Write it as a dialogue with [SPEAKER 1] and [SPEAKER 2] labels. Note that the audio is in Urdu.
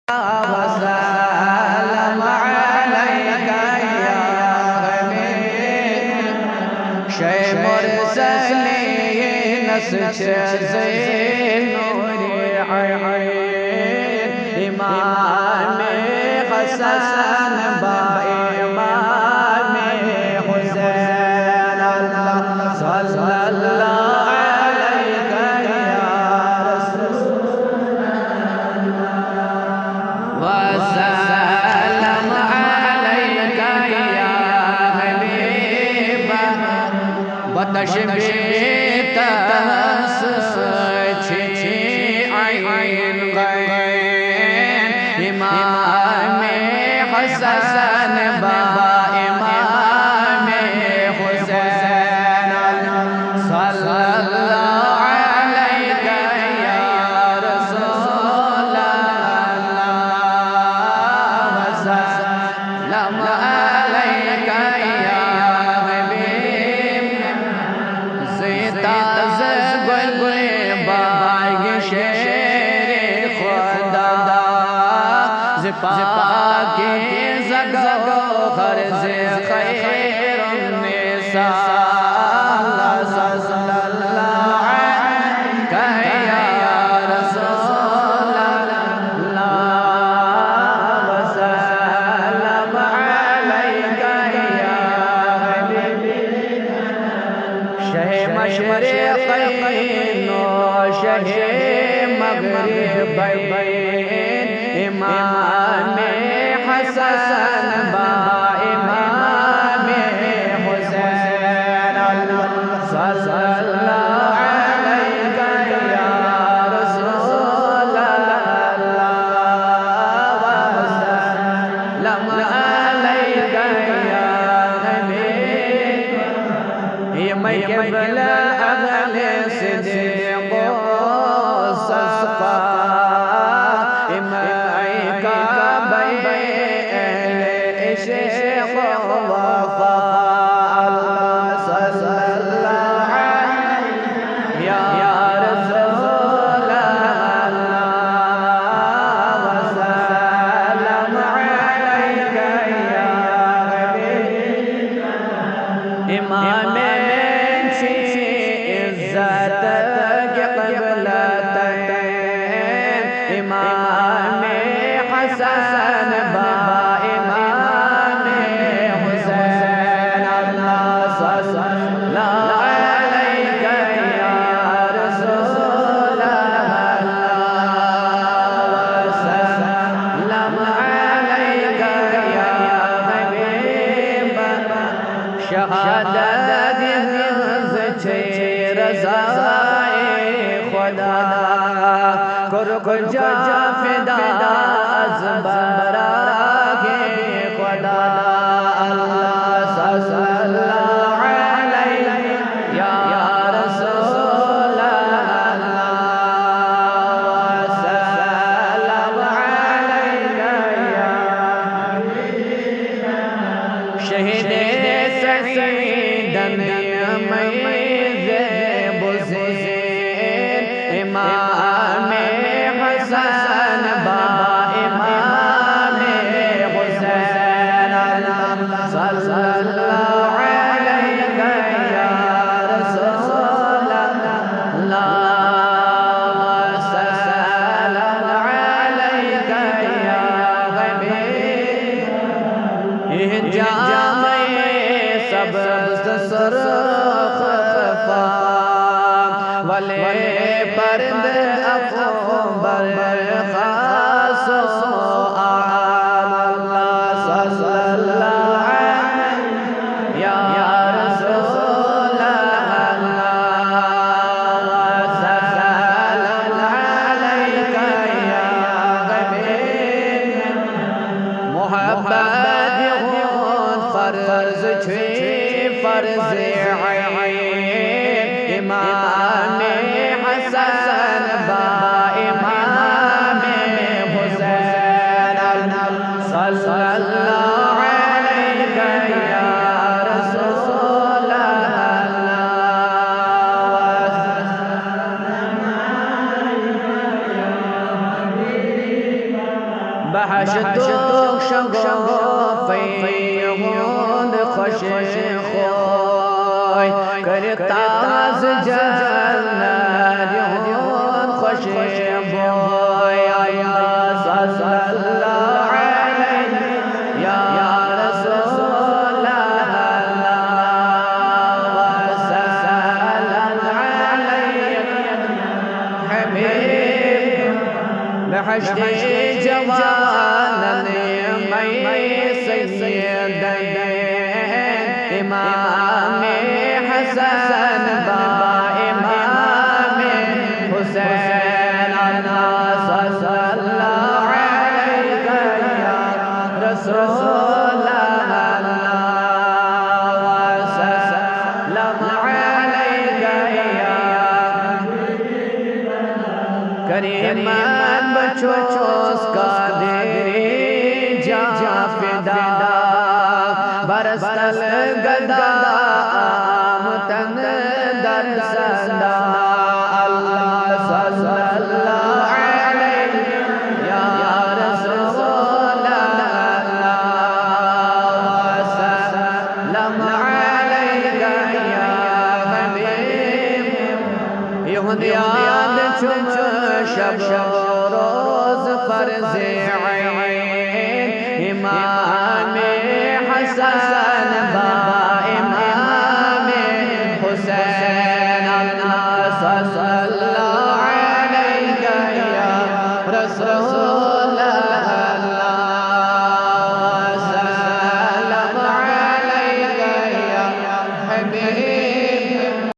[SPEAKER 1] وسلم عليك يا غني شيء مرسلين زين نور عين إمام حسن بإمام حسين صلى الله عليك يا رسول وسلم عليك يا حبيبا وتشبيت عين غين إمام حسن بإمام حسين صلى الله عليك يا رسول الله وسلم عليك يا حبيب زيتا زغل باغ شیر خدا زپا کے زگو خرز خیر النساء صلی اللہ علیہ یا رسول اللہ وسلم علیک یا حبیب شہ مشرقین و شہ مغربین امام حسن بإمام حسین صلی اللہ علیک یا رسول اللہ وسلم علیک یا حبیب یہ میں قبل اہل صدیق و صفا امائک بین اہل عشق و وفا صلی اللہ علیہ یا رسول اللہ وسلم علیک یا حبیب امام عزت کے قبلتین امام حسن بإمام حسین صلی اللہ علیک یا رسول اللہ وسلم علیک یا حبیب شہادت رضائے خدا کجا فدا از براہ خدا اللہ صلی اللہ علیہ یا رسول اللہ وسلم علیک یا شہید سعیدن امام حسن بإمام حسین صلی اللہ علیک یا رسول اللہ وسلم علیک یا حبیب جامع سبز سرخ والے پرد افبر خاص آل اللہ صلی اللہ علیہ یا رسول اللہ وسلم علیک یا حبیب محبت خود فرض چھے فرض عین امام حسن بإمام حسین صلی اللہ علیک یا رسول اللہ بحشتك شغفي هون خوش خوي كرتاز جنة هون خوش بوي صلى الله عليه يا رسول الله وسلم عليك حبيب بحشت جوانا مي سيدين امام حسن با امام حسين صلى الله عليك يا رسول الله وسلم عليك يا کریم بچوس قادری جا فدا برستل گدا آمتن در صدا اللہ صلی اللہ علیہ یا رسول اللہ وسلم علیک یا حبیب یہودیان چم شب روز فرض عین امام حسن با امام حسین صلی